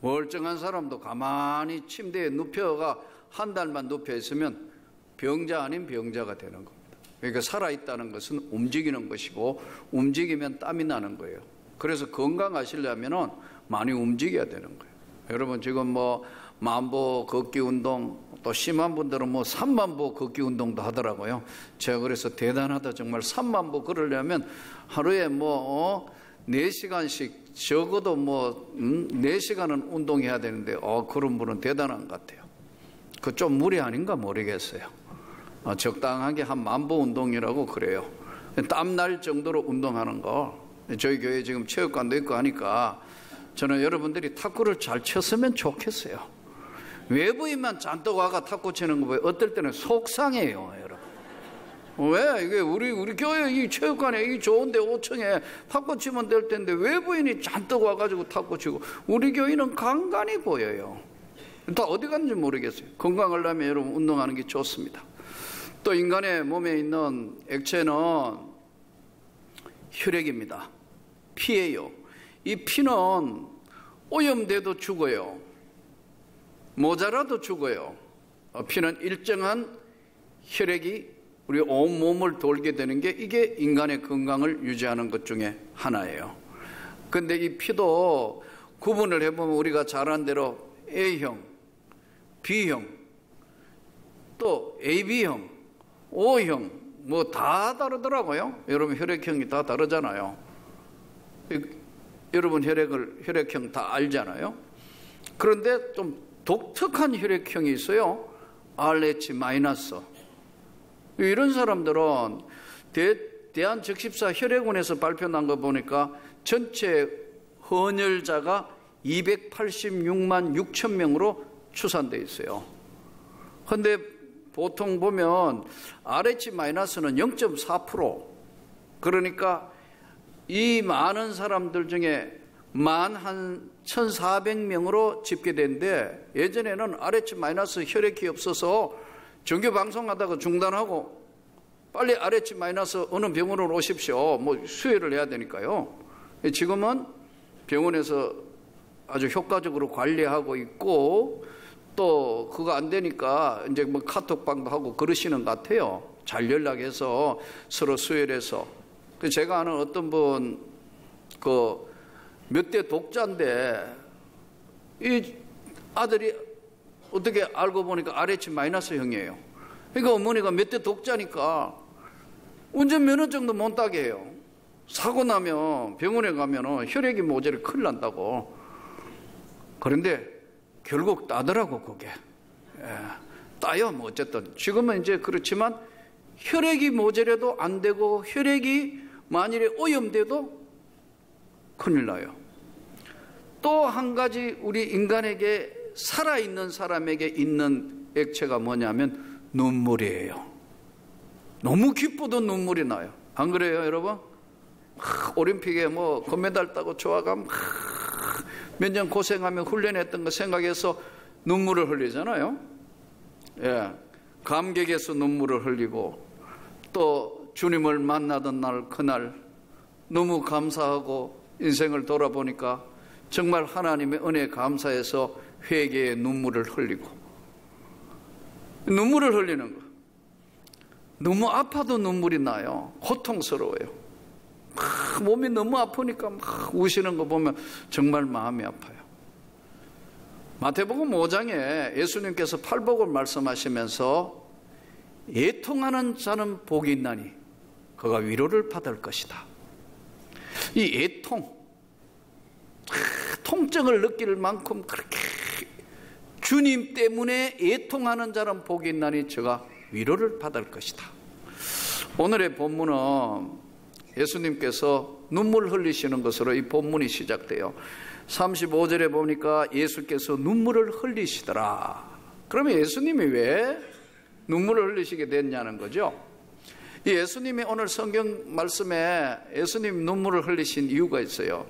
멀쩡한 사람도 가만히 침대에 눕혀가 한 달만 눕혀 있으면 병자 아닌 병자가 되는 겁니다. 그러니까 살아있다는 것은 움직이는 것이고 움직이면 땀이 나는 거예요. 그래서 건강하시려면 많이 움직여야 되는 거예요. 여러분 지금 뭐 만보 걷기 운동, 또 심한 분들은 뭐 3만보 걷기 운동도 하더라고요. 제가 그래서 대단하다 정말. 3만보 걸으려면 하루에 뭐 4시간씩 적어도 뭐 4시간은 운동해야 되는데 그런 분은 대단한 것 같아요. 그 좀 무리 아닌가 모르겠어요. 적당하게 한 만보 운동이라고 그래요. 땀날 정도로 운동하는 거. 저희 교회 지금 체육관도 있고 하니까 저는 여러분들이 탁구를 잘 쳤으면 좋겠어요. 외부인만 잔뜩 와가 탁구 치는 거 보여 어떨 때는 속상해요, 여러분. 왜? 이게 우리 교회 이 체육관에 이 좋은데 5층에 탁구 치면 될 텐데 외부인이 잔뜩 와가지고 탁구 치고 우리 교회는 간간히 보여요. 다 어디 갔는지 모르겠어요. 건강하려면 여러분 운동하는 게 좋습니다. 또 인간의 몸에 있는 액체는 혈액입니다. 피예요. 이 피는 오염돼도 죽어요. 모자라도 죽어요. 피는 일정한 혈액이 우리 온 몸을 돌게 되는 게 이게 인간의 건강을 유지하는 것 중에 하나예요. 그런데 이 피도 구분을 해보면 우리가 잘 아는 대로 A형, B형, 또 AB형, O형 뭐 다 다르더라고요. 여러분 혈액형이 다 다르잖아요. 여러분 혈액형 다 알잖아요. 그런데 좀 독특한 혈액형이 있어요. RH-. 이런 사람들은 대한적십사 혈액원에서 발표난 거 보니까 전체 헌혈자가 286만 6천 명으로 추산되어 있어요. 그런데 보통 보면 RH-는 0.4%. 그러니까 이 많은 사람들 중에 한 1,400명으로 집계된데 예전에는 RH- 혈액이 없어서 정규 방송하다가 중단하고 빨리 RH- 어느 병원으로 오십시오. 뭐 수혈을 해야 되니까요. 지금은 병원에서 아주 효과적으로 관리하고 있고 또 그거 안 되니까 이제 뭐 카톡방도 하고 그러시는 것 같아요. 잘 연락해서 서로 수혈해서. 제가 아는 어떤 분 몇 대 독자인데 이 아들이 어떻게 알고 보니까 RH-형이에요. 그러니까 어머니가 몇 대 독자니까 운전면허증도 못 따게 해요. 사고 나면 병원에 가면 혈액이 모자라 큰일 난다고. 그런데 결국 따더라고 그게. 따요. 뭐 어쨌든 지금은 이제 그렇지만 혈액이 모자라도 안 되고 혈액이 만일에 오염돼도 큰일 나요. 또 한 가지 우리 인간에게 살아있는 사람에게 있는 액체가 뭐냐면 눈물이에요. 너무 기뻐도 눈물이 나요. 안 그래요, 여러분? 올림픽에 뭐 금메달 따고 좋아가면 몇 년 고생하며 훈련했던 거 생각해서 눈물을 흘리잖아요. 예, 감격에서 눈물을 흘리고 또 주님을 만나던 날 그날 너무 감사하고 인생을 돌아보니까 정말 하나님의 은혜에 감사해서 회개의 눈물을 흘리고 눈물을 흘리는 거. 너무 아파도 눈물이 나요. 고통스러워요. 몸이 너무 아프니까 막 우시는 거 보면 정말 마음이 아파요. 마태복음 5장에 예수님께서 팔복을 말씀하시면서 애통하는 자는 복이 있나니 그가 위로를 받을 것이다. 이 애통, 통증을 느낄 만큼 그렇게 주님 때문에 애통하는 자는 복이 있나니 저가 위로를 받을 것이다. 오늘의 본문은 예수님께서 눈물 흘리시는 것으로 이 본문이 시작돼요. 35절에 보니까 예수께서 눈물을 흘리시더라. 그러면 예수님이 왜 눈물을 흘리시게 됐냐는 거죠. 예수님이 오늘 성경 말씀에 예수님 눈물을 흘리신 이유가 있어요.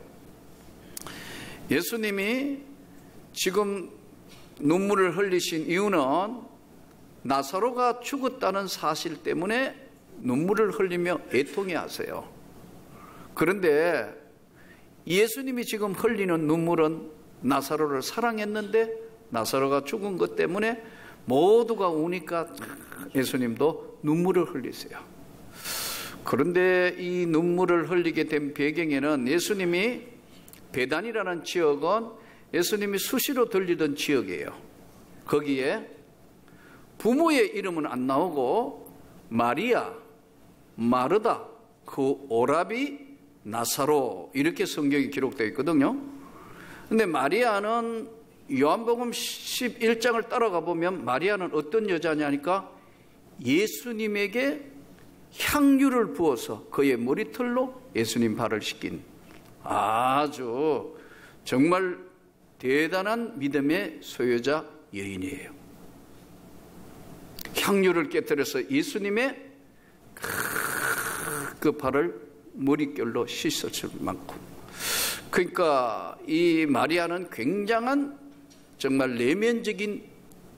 예수님이 지금 눈물을 흘리신 이유는 나사로가 죽었다는 사실 때문에 눈물을 흘리며 애통해 하세요. 그런데 예수님이 지금 흘리는 눈물은 나사로를 사랑했는데 나사로가 죽은 것 때문에 모두가 우니까 예수님도 눈물을 흘리세요. 그런데 이 눈물을 흘리게 된 배경에는 예수님이 베단이라는 지역은 예수님이 수시로 들리던 지역이에요. 거기에 부모의 이름은 안 나오고 마리아, 마르다, 그 오라비, 나사로 이렇게 성경이 기록되어 있거든요. 근데 마리아는 요한복음 11장을 따라가 보면 마리아는 어떤 여자냐니까 예수님에게 향유를 부어서 그의 머리털로 예수님 발을 씻긴 아주 정말 대단한 믿음의 소유자 여인이에요. 향유를 깨뜨려서 예수님의 그 발을 머릿결로 씻었을 만큼, 그러니까 이 마리아는 굉장한 정말 내면적인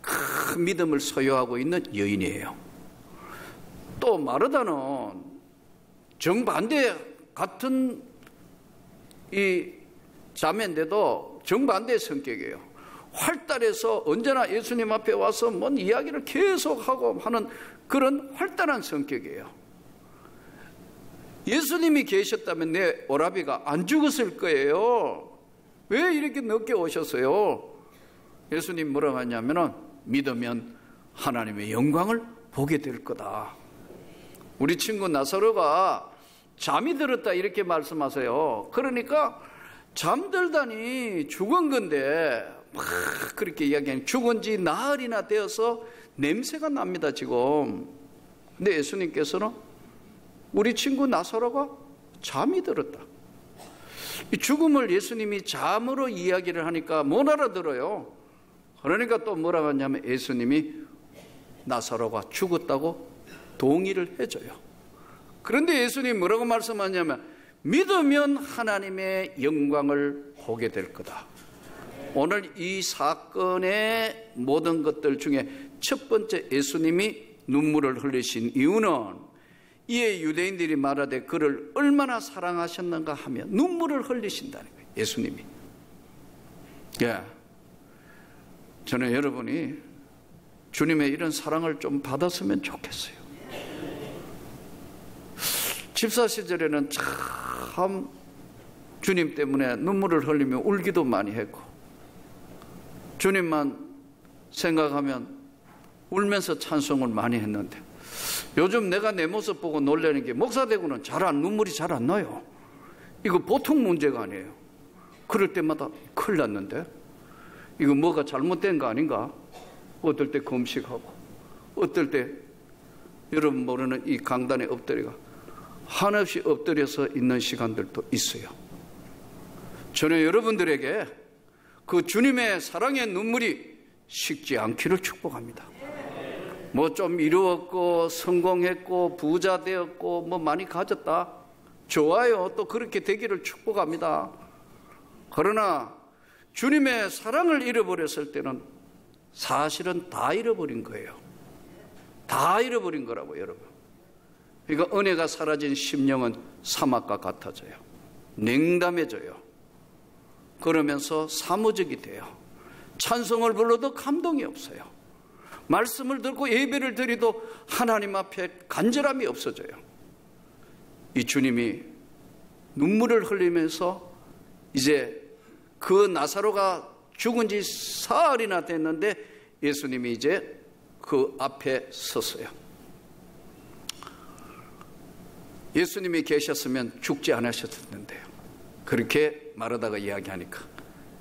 큰 믿음을 소유하고 있는 여인이에요. 또 마르다는 정반대 같은 이 자매인데도 정반대의 성격이에요. 활달해서 언제나 예수님 앞에 와서 뭔 이야기를 계속하고 하는 그런 활달한 성격이에요. 예수님이 계셨다면 내 오라비가 안 죽었을 거예요. 왜 이렇게 늦게 오셨어요? 예수님 뭐라고 하냐면은 믿으면 하나님의 영광을 보게 될 거다. 우리 친구 나사로가 잠이 들었다 이렇게 말씀하세요. 그러니까 잠들다니 죽은 건데 막 그렇게 이야기하는, 죽은 지 나흘이나 되어서 냄새가 납니다 지금. 근데 예수님께서는 우리 친구 나사로가 잠이 들었다. 이 죽음을 예수님이 잠으로 이야기를 하니까 못 알아들어요. 그러니까 또 뭐라고 하냐면 예수님이 나사로가 죽었다고 동의를 해줘요. 그런데 예수님 뭐라고 말씀하냐면 믿으면 하나님의 영광을 보게 될 거다. 오늘 이 사건의 모든 것들 중에 첫 번째 예수님이 눈물을 흘리신 이유는 이에 유대인들이 말하되 그를 얼마나 사랑하셨는가 하며 눈물을 흘리신다는 거예요. 예수님이. 예. 저는 여러분이 주님의 이런 사랑을 좀 받았으면 좋겠어요. 집사 시절에는 참 주님 때문에 눈물을 흘리며 울기도 많이 했고 주님만 생각하면 울면서 찬송을 많이 했는데 요즘 내가 내 모습 보고 놀라는 게 목사 되고는 눈물이 잘 안 나요. 이거 보통 문제가 아니에요. 그럴 때마다 큰일 났는데 이거 뭐가 잘못된 거 아닌가? 어떨 때 금식하고 어떨 때 여러분 모르는 이 강단에 엎드려가 한없이 엎드려서 있는 시간들도 있어요. 저는 여러분들에게 그 주님의 사랑의 눈물이 식지 않기를 축복합니다. 뭐 좀 이루었고 성공했고 부자 되었고 뭐 많이 가졌다, 좋아요. 또 그렇게 되기를 축복합니다. 그러나 주님의 사랑을 잃어버렸을 때는 사실은 다 잃어버린 거예요. 다 잃어버린 거라고 여러분. 그러니까 은혜가 사라진 심령은 사막과 같아져요. 냉담해져요. 그러면서 사무적이 돼요. 찬송을 불러도 감동이 없어요. 말씀을 듣고 예배를 드리도 하나님 앞에 간절함이 없어져요. 이 주님이 눈물을 흘리면서 이제 그 나사로가 죽은 지 사흘이나 됐는데 예수님이 이제 그 앞에 섰어요. 예수님이 계셨으면 죽지 않으셨을 텐데요. 그렇게 마르다가 이야기하니까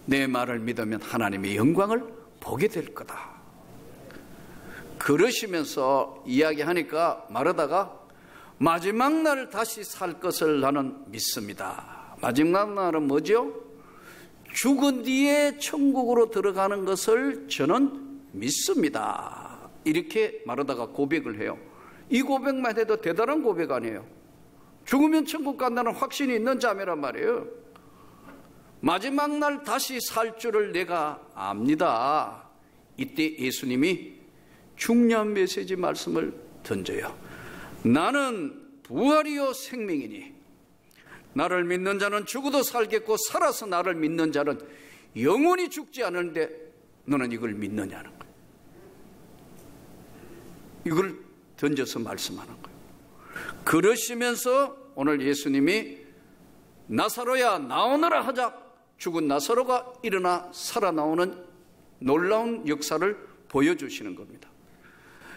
내 말을 믿으면 하나님의 영광을 보게 될 거다. 그러시면서 이야기하니까 마르다가 마지막 날 다시 살 것을 나는 믿습니다. 마지막 날은 뭐죠? 죽은 뒤에 천국으로 들어가는 것을 저는 믿습니다. 이렇게 마르다가 고백을 해요. 이 고백만 해도 대단한 고백 아니에요. 죽으면 천국 간다는 확신이 있는 자매란 말이에요. 마지막 날 다시 살 줄을 내가 압니다. 이때 예수님이 중요한 메시지 말씀을 던져요. 나는 부활이요 생명이니 나를 믿는 자는 죽어도 살겠고 살아서 나를 믿는 자는 영원히 죽지 않는데 너는 이걸 믿느냐는 거예요. 이걸 던져서 말씀하는 거예요. 그러시면서 오늘 예수님이 나사로야 나오너라 하자 죽은 나사로가 일어나 살아나오는 놀라운 역사를 보여주시는 겁니다.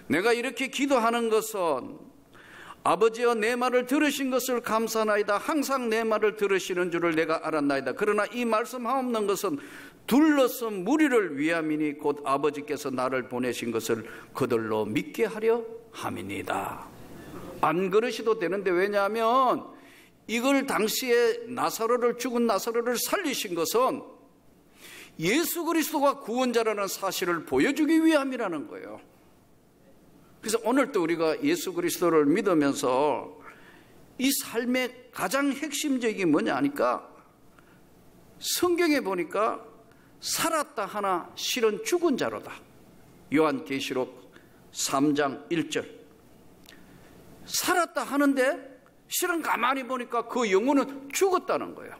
내가 이렇게 기도하는 것은 아버지여 내 말을 들으신 것을 감사하나이다. 항상 내 말을 들으시는 줄을 내가 알았나이다. 그러나 이 말씀하옵는 것은 둘러선 무리를 위함이니 곧 아버지께서 나를 보내신 것을 그들로 믿게 하려 함이니이다. 안 그러셔도 되는데, 왜냐하면 이걸 당시에 죽은 나사로를 살리신 것은 예수 그리스도가 구원자라는 사실을 보여주기 위함이라는 거예요. 그래서 오늘도 우리가 예수 그리스도를 믿으면서 이 삶의 가장 핵심적인 게 뭐냐 하니까, 성경에 보니까 살았다 하나 실은 죽은 자로다. 요한계시록 3장 1절. 살았다 하는데 실은 가만히 보니까 그 영혼은 죽었다는 거예요.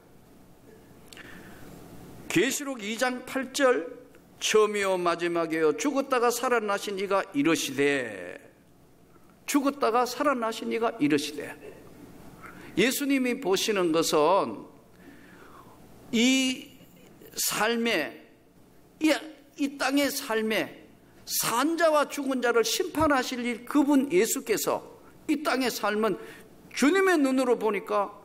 계시록 2장 8절. 처음이요 마지막이요 죽었다가 살아나신 이가 이르시되, 죽었다가 살아나신 이가 이르시되. 예수님이 보시는 것은 이 삶에, 이 땅의 삶에 산자와 죽은 자를 심판하실 일, 그분 예수께서 이 땅의 삶은 주님의 눈으로 보니까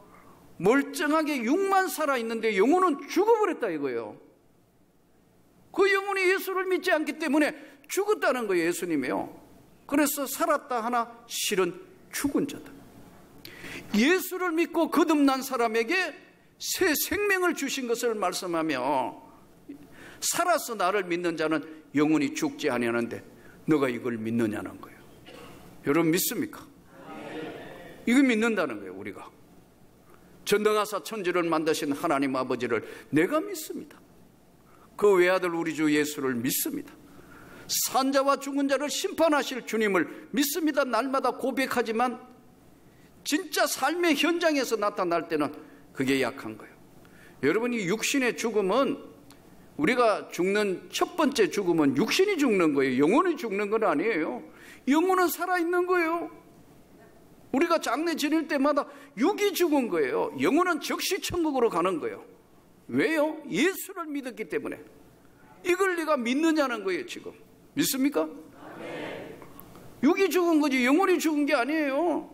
멀쩡하게 육만 살아있는데 영혼은 죽어버렸다 이거예요. 그 영혼이 예수를 믿지 않기 때문에 죽었다는 거예요, 예수님이요. 그래서 살았다 하나 실은 죽은 자다. 예수를 믿고 거듭난 사람에게 새 생명을 주신 것을 말씀하며, 살아서 나를 믿는 자는 영원히 죽지 아니하는데 너가 이걸 믿느냐는 거예요. 여러분 믿습니까? 이거 믿는다는 거예요. 우리가 전능하사 천지를 만드신 하나님 아버지를 내가 믿습니다. 그 외아들 우리 주 예수를 믿습니다. 산자와 죽은 자를 심판하실 주님을 믿습니다. 날마다 고백하지만 진짜 삶의 현장에서 나타날 때는 그게 약한 거예요. 여러분, 이 육신의 죽음은, 우리가 죽는 첫 번째 죽음은 육신이 죽는 거예요. 영혼이 죽는 건 아니에요. 영혼은 살아있는 거예요. 우리가 장례 지낼 때마다 육이 죽은 거예요. 영혼은 즉시 천국으로 가는 거예요. 왜요? 예수를 믿었기 때문에. 이걸 네가 믿느냐는 거예요. 지금 믿습니까? 네. 육이 죽은 거지 영혼이 죽은 게 아니에요.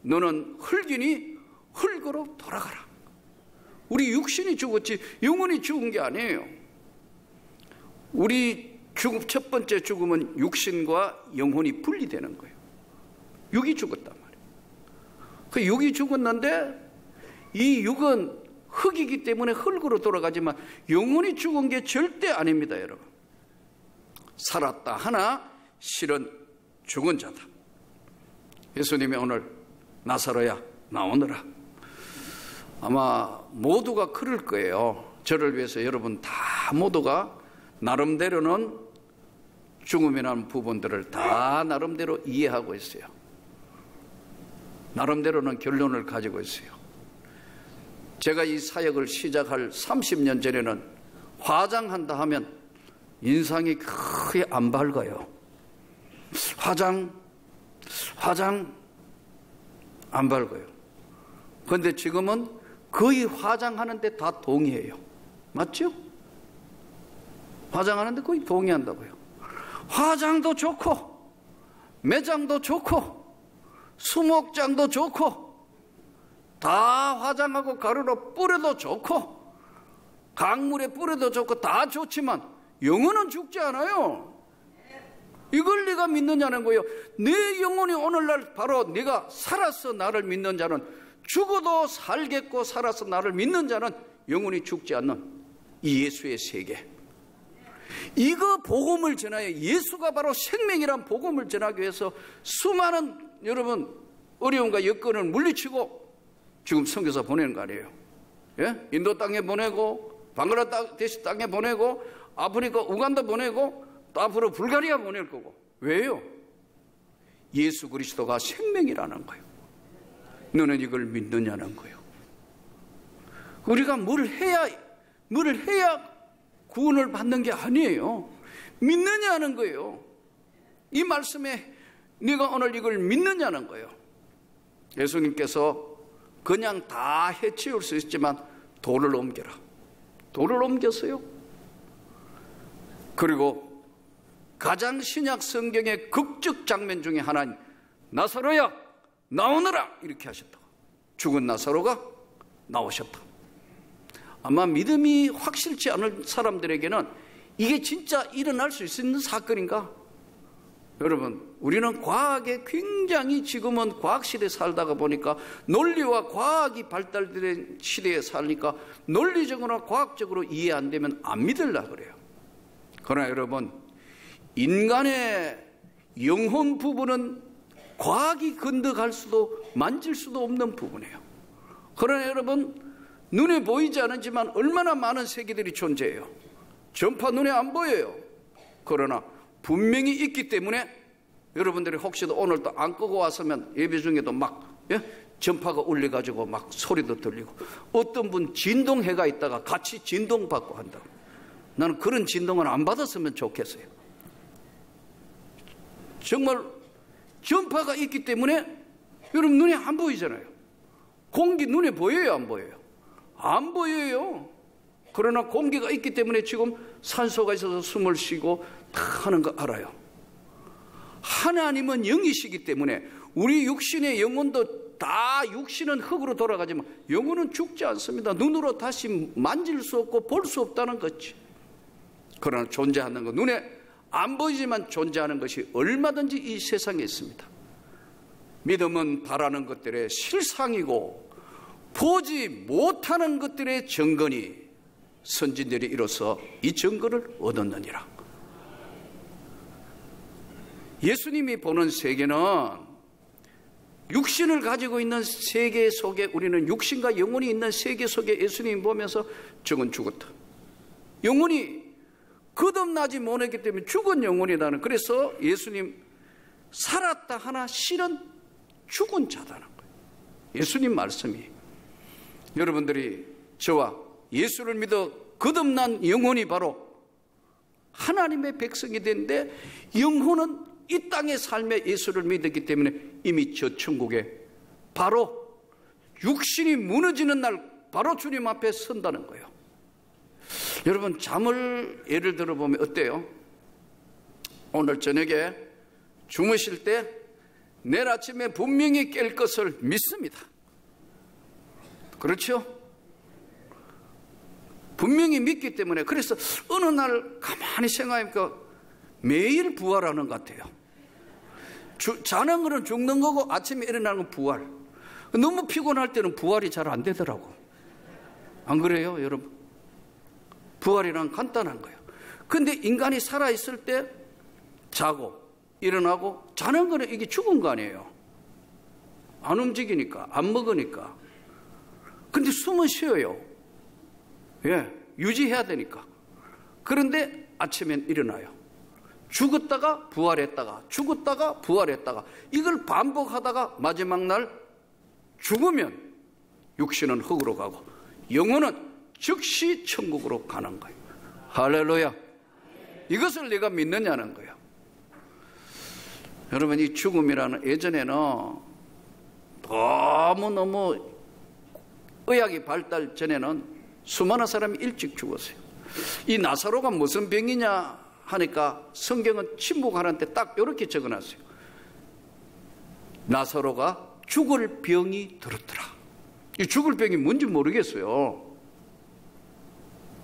너는 흙이니 흙으로 돌아가라. 우리 육신이 죽었지 영혼이 죽은 게 아니에요. 우리 첫 번째 죽음은 육신과 영혼이 분리되는 거예요. 육이 죽었단 말이에요. 그 육이 죽었는데 이 육은 흙이기 때문에 흙으로 돌아가지만 영혼이 죽은 게 절대 아닙니다, 여러분. 살았다 하나 실은 죽은 자다. 예수님이 오늘 나사로야 나오너라. 아마 모두가 그럴 거예요. 저를 위해서 여러분 다 모두가 나름대로는 죽음이라는 부분들을 다 나름대로 이해하고 있어요. 나름대로는 결론을 가지고 있어요. 제가 이 사역을 시작할 30년 전에는 화장한다 하면 인상이 크게 안 밝아요. 화장 안 밝아요. 그런데 지금은 거의 화장하는데 다 동의해요. 맞죠? 화장하는데 거의 동의한다고요. 화장도 좋고 매장도 좋고 수목장도 좋고 다 화장하고 가루로 뿌려도 좋고 강물에 뿌려도 좋고 다 좋지만 영혼은 죽지 않아요. 이걸 네가 믿느냐는 거예요. 내 영혼이 오늘날 바로 네가 살아서 나를 믿는 자는, 죽어도 살겠고 살아서 나를 믿는 자는 영혼이 죽지 않는 이 예수의 세계, 이거 복음을 전하여, 예수가 바로 생명이란 복음을 전하기 위해서 수많은 여러분 어려움과 여건을 물리치고 지금 선교사 보내는 거 아니에요. 예? 인도 땅에 보내고 방글라데시 땅에 보내고 아프리카 우간다 보내고 또 앞으로 불가리아 보낼 거고. 왜요? 예수 그리스도가 생명이라는 거예요. 너는 이걸 믿느냐는 거예요. 우리가 뭘 해야 구원을 받는 게 아니에요. 믿느냐는 거예요. 이 말씀에 네가 오늘 이걸 믿느냐는 거예요. 예수님께서 그냥 다 해치울 수 있지만 돌을 옮겨라. 돌을 옮겼어요. 그리고 가장 신약 성경의 극적 장면 중에 하나는 나사로야 나오너라 이렇게 하셨다. 죽은 나사로가 나오셨다. 아마 믿음이 확실치 않은 사람들에게는 이게 진짜 일어날 수 있는 사건인가? 여러분, 우리는 과학에 굉장히 지금은 과학시대에 살다가 보니까 논리와 과학이 발달된 시대에 사니까 논리적으로나 과학적으로 이해 안 되면 안 믿으려고 그래요. 그러나 여러분, 인간의 영혼 부분은 과학이 건드갈 수도 만질 수도 없는 부분이에요. 그러나 여러분, 눈에 보이지 않지만 얼마나 많은 세계들이 존재해요. 전파 눈에 안 보여요. 그러나 분명히 있기 때문에 여러분들이 혹시도 오늘도 안 끄고 왔으면 예배 중에도 막 전파가 울려가지고 막 소리도 들리고, 어떤 분 진동해가 있다가 같이 진동받고 한다고. 나는 그런 진동은 안 받았으면 좋겠어요. 정말 전파가 있기 때문에 여러분 눈에 안 보이잖아요. 공기 눈에 보여요, 안 보여요? 안 보여요. 그러나 공기가 있기 때문에 지금 산소가 있어서 숨을 쉬고 다 하는 거 알아요. 하나님은 영이시기 때문에 우리 육신의 영혼도 다 육신은 흙으로 돌아가지만 영혼은 죽지 않습니다. 눈으로 다시 만질 수 없고 볼 수 없다는 거지. 그러나 존재하는 것, 눈에 안 보이지만 존재하는 것이 얼마든지 이 세상에 있습니다. 믿음은 바라는 것들의 실상이고 보지 못하는 것들의 증거니 선진들이 이로써 이 증거를 얻었느니라. 예수님이 보는 세계는 육신을 가지고 있는 세계 속에, 우리는 육신과 영혼이 있는 세계 속에 예수님이 보면서 저건 죽었다. 영혼이 거듭나지 못했기 때문에 죽은 영혼이라는, 그래서 예수님 살았다 하나 실은 죽은 자다는 거예요. 예수님 말씀이, 여러분들이 저와 예수를 믿어 거듭난 영혼이 바로 하나님의 백성이 되는데, 영혼은 이 땅의 삶에 예수를 믿었기 때문에 이미 저 천국에 바로 육신이 무너지는 날 바로 주님 앞에 선다는 거예요. 여러분, 잠을 예를 들어 보면 어때요? 오늘 저녁에 주무실 때 내일 아침에 분명히 깰 것을 믿습니다. 그렇죠? 분명히 믿기 때문에. 그래서 어느 날 가만히 생각하니까 매일 부활하는 것 같아요. 자는 거는 죽는 거고 아침에 일어나는 건 부활. 너무 피곤할 때는 부활이 잘 안 되더라고. 안 그래요, 여러분? 부활이란 간단한 거예요. 근데 인간이 살아있을 때 자고 일어나고, 자는 거는 이게 죽은 거 아니에요. 안 움직이니까, 안 먹으니까. 근데 숨은 쉬어요. 예, 유지해야 되니까. 그런데 아침엔 일어나요. 죽었다가 부활했다가 죽었다가 부활했다가, 이걸 반복하다가 마지막 날 죽으면 육신은 흙으로 가고 영혼은 즉시 천국으로 가는 거예요. 할렐루야. 이것을 내가 믿느냐는 거예요. 여러분, 이 죽음이라는, 예전에는 너무너무 의학이 발달 전에는 수많은 사람이 일찍 죽었어요. 이 나사로가 무슨 병이냐 하니까 성경은 침묵하는데 딱 이렇게 적어놨어요. 나사로가 죽을 병이 들었더라. 이 죽을 병이 뭔지 모르겠어요.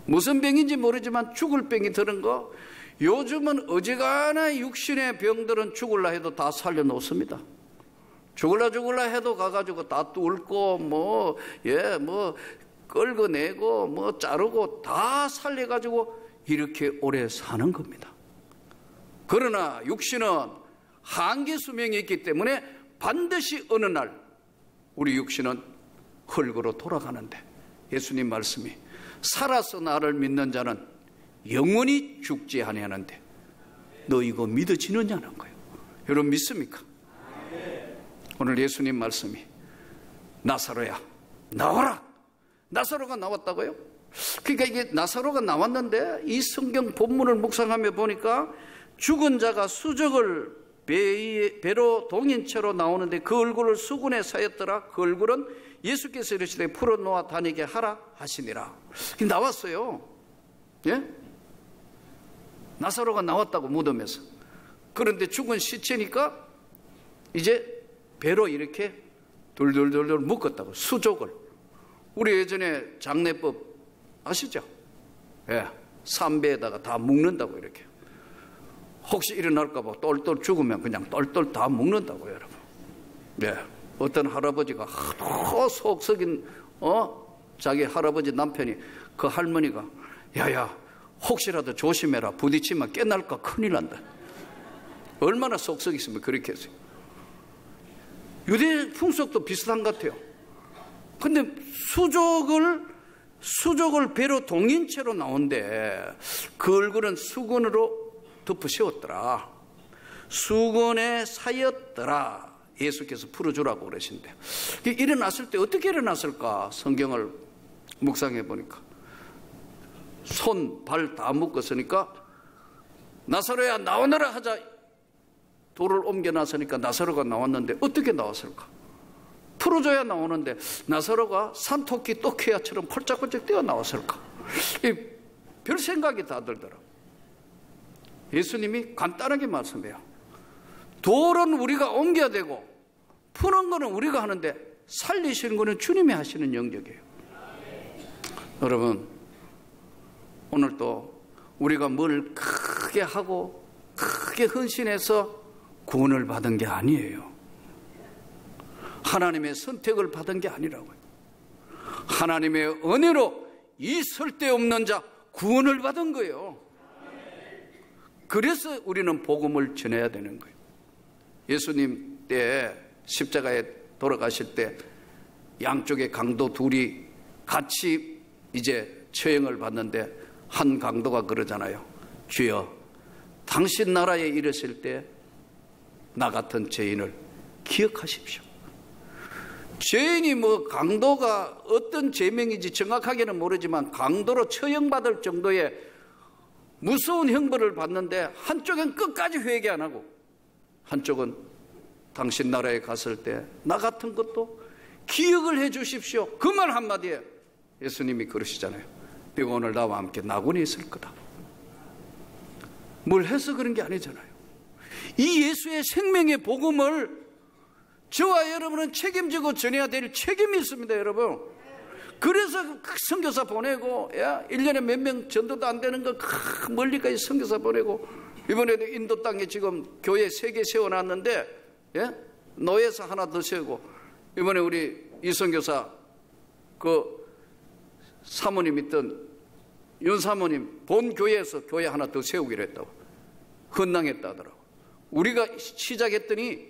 무슨 병인지 모르지만 죽을 병이 들은 거. 요즘은 어지간한 육신의 병들은 죽을라 해도 다 살려놓습니다. 죽을라 해도 가가지고 다 뚫고 끌고내고 자르고 다 살려가지고 이렇게 오래 사는 겁니다. 그러나 육신은 한계 수명이 있기 때문에 반드시 어느 날 우리 육신은 흙으로 돌아가는데, 예수님 말씀이 살아서 나를 믿는 자는 영원히 죽지 아니하는데 너 이거 믿어지느냐는 거예요. 여러분, 믿습니까? 오늘 예수님 말씀이 나사로야 나와라. 나사로가 나왔다고요? 그러니까 이게 나사로가 나왔는데 이 성경 본문을 묵상하며 보니까 죽은 자가 수족을 배로 동인체로 나오는데 그 얼굴을 수군에 사였더라. 그 얼굴은 예수께서 이르시되 풀어놓아 다니게 하라 하시니라. 나왔어요. 예? 나사로가 나왔다고 무덤에서. 그런데 죽은 시체니까 이제 배로 이렇게 돌돌돌돌 묶었다고. 수족을. 우리 예전에 장례법 아시죠? 예, 삼배에다가 다 묶는다고 이렇게. 혹시 일어날까 봐 똘똘 죽으면 그냥 똘똘 다 묶는다고 여러분. 예, 어떤 할아버지가 하도 속 썩인 자기 할아버지 남편이 그 할머니가 야야 혹시라도 조심해라 부딪히면 깨날까 큰일 난다. 얼마나 속 썩있으면 그렇게 했어요. 유대 풍속도 비슷한 것 같아요. 근데 수족을 배로 동인체로 나온대. 그 얼굴은 수건으로 덮어 씌웠더라. 수건에 사였더라. 예수께서 풀어주라고 그러신대. 일어났을 때 어떻게 일어났을까? 성경을 묵상해 보니까 손, 발 다 묶었으니까 나사로야 나오너라 하자 돌을 옮겨놨으니까 나사로가 나왔는데 어떻게 나왔을까? 풀어줘야 나오는데 나사로가 산토끼 또케아처럼 펄짝펄짝 뛰어 나왔을까? 별 생각이 다 들더라고요. 예수님이 간단하게 말씀해요. 돌은 우리가 옮겨야 되고 푸는 거는 우리가 하는데 살리시는 거는 주님이 하시는 영역이에요. 여러분, 오늘 또 우리가 뭘 크게 하고 크게 헌신해서 구원을 받은 게 아니에요. 하나님의 선택을 받은 게 아니라고요. 하나님의 은혜로 이 쓸데없는 자 구원을 받은 거예요. 그래서 우리는 복음을 전해야 되는 거예요. 예수님 때 십자가에 돌아가실 때 양쪽에 강도 둘이 같이 이제 처형을 받는데 한 강도가 그러잖아요. 주여, 당신 나라에 이르실 때 나 같은 죄인을 기억하십시오. 죄인이 강도가 어떤 죄명인지 정확하게는 모르지만 강도로 처형받을 정도의 무서운 형벌을 받는데 한쪽은 끝까지 회개 안 하고 한쪽은 당신 나라에 갔을 때 나 같은 것도 기억을 해 주십시오. 그 말 한마디에 예수님이 그러시잖아요. 네가 오늘 나와 함께 낙원에 있을 거다. 뭘 해서 그런 게 아니잖아요. 이 예수의 생명의 복음을 저와 여러분은 책임지고 전해야 될 책임이 있습니다, 여러분. 그래서 선교사 보내고, 1년에 몇 명 전도도 안 되는 거 멀리까지 선교사 보내고, 이번에도 인도 땅에 지금 교회 3개 세워놨는데, 노예사 하나 더 세우고, 이번에 우리 이선교사 그 사모님 있던 윤 사모님 본 교회에서 교회 하나 더 세우기로 했다고. 헌당했다 하더라고. 우리가 시작했더니,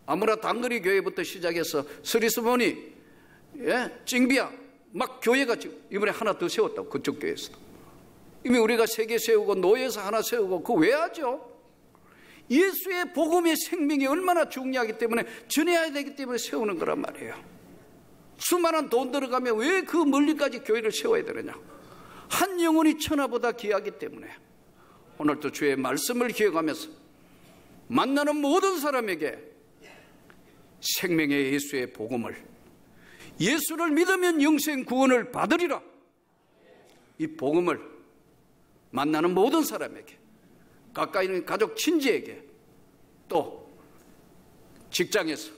아무나 단거리 교회부터 시작해서 서리스모니, 찡비야, 막 교회가 지금 이번에 하나 더 세웠다고. 그쪽 교회에서도. 이미 우리가 3개 세우고 노예사 하나 세우고 그거 왜 하죠? 예수의 복음의 생명이 얼마나 중요하기 때문에 전해야 되기 때문에 세우는 거란 말이에요. 수많은 돈 들어가면 왜 그 멀리까지 교회를 세워야 되느냐? 한 영혼이 천하보다 귀하기 때문에. 오늘도 주의 말씀을 기억하면서 만나는 모든 사람에게 생명의 예수의 복음을, 예수를 믿으면 영생 구원을 받으리라, 이 복음을 만나는 모든 사람에게, 가까이 있는 가족 친지에게, 또 직장에서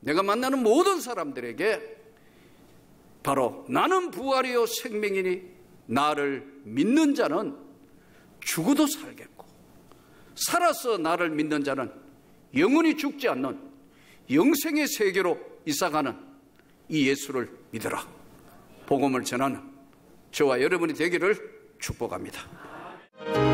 내가 만나는 모든 사람들에게 바로 나는 부활이요 생명이니 나를 믿는 자는 죽어도 살겠고 살아서 나를 믿는 자는 영원히 죽지 않는 영생의 세계로 이사가는 이 예수를 믿으라, 복음을 전하는 저와 여러분이 되기를 축복합니다.